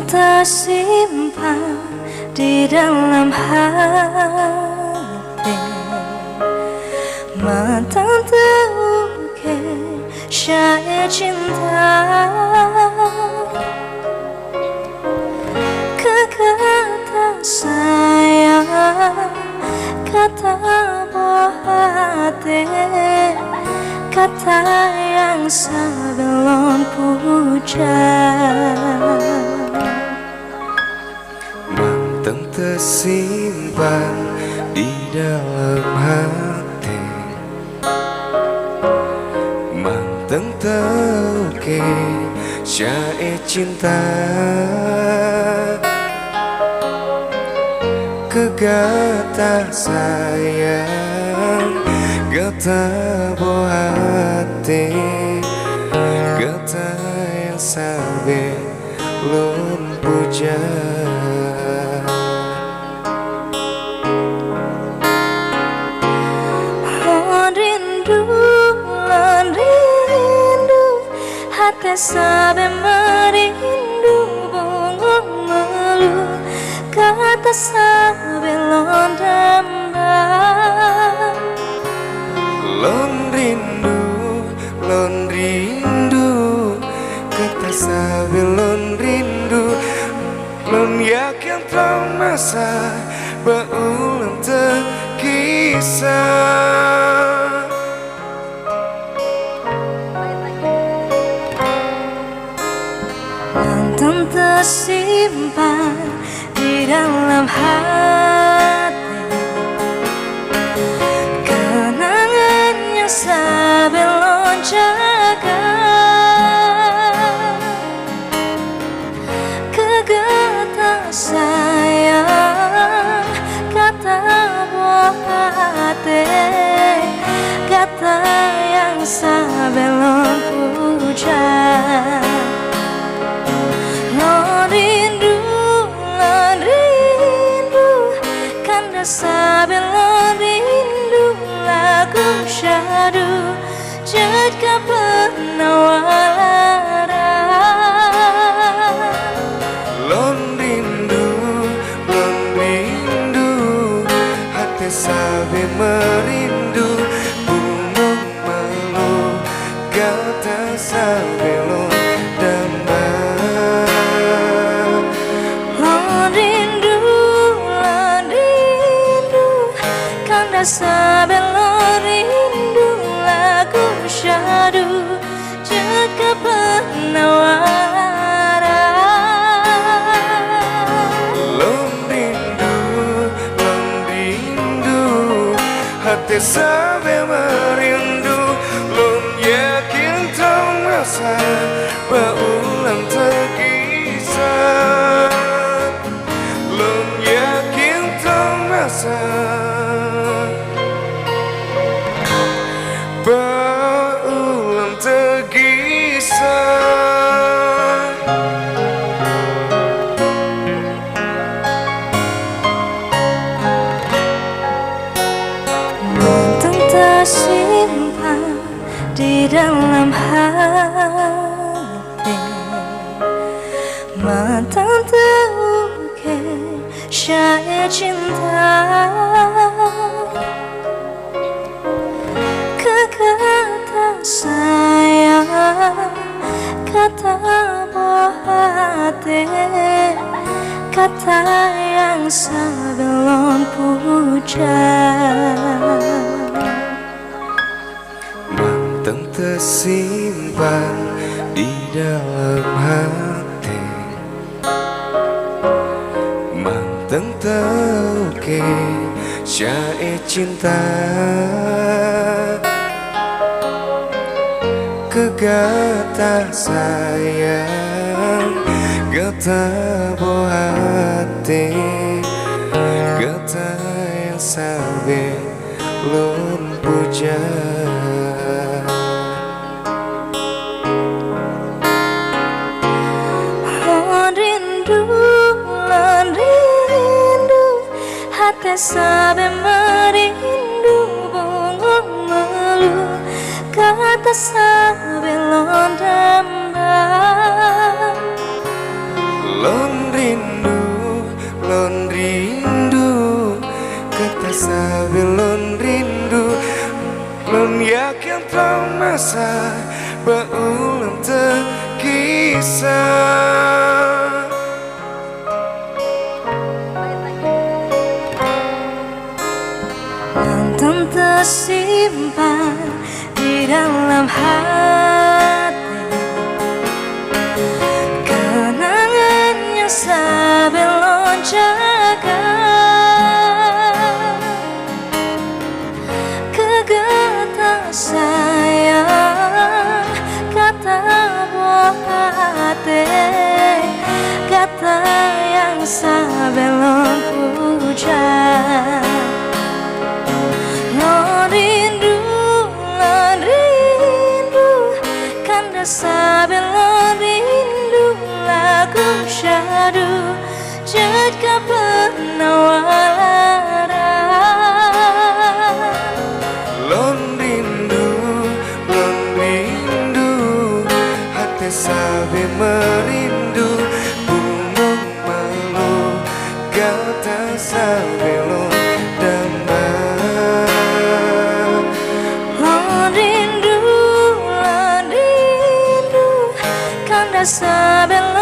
tersimpan di dalam hati, mantan terukir syair cinta. Kata sayang, kata buah hati, kata yang sebelum pujan. Mantan tersimpan di dalam hati, mantan terukir syair cinta. Kata sayang, kata buah hati, kata yang sebelum pujan. Rindu, rindu, hati sampai merindu, bongong melu, kata sampai londamba. Lon rindu, kata sampai lon rindu, lon yakin tak masa berulang terkisah. Mantan tersimpan di dalam hati, kenangan yang sebelum jaga. Kata sayang, kata buah hati, kata yang sebelum pujan. Sebelum rindu lagu syadu jika penawaran. Lon rindu, hati sampai merindu, bungong melu, kata sampai londamba. Sebelum rindu lagu syadu jika penawaran. Lon rindu, hati sampai merindu, lon yakin tak masa berulang terkisah. Lon yakin tak masa berulang terkisah. Mantan tersimpan di dalam hati, mantan terukir syair cinta. Kata sayang, kata buah hati, kata yang sebelum pujan. Mantan tersimpan di dalam hati, mantan terukir syair cinta. Kata sayang, kata buah hati, kata yang sebelum pujan. Rindu, hati sampai merindu, bongong melu, kata sampai londamba. Lon masa berulang terkisah. Mantan tersimpan di dalam hati, kenangan yang sebelum jaga, kegetar sayang kata buah hati, kata yang sebelum puja. Sebelum rindu lagu syadu jika penawaran. Lon rindu hati sabi merindu bumung malu kata sabi lon damai. Lon rindu kanda sebelum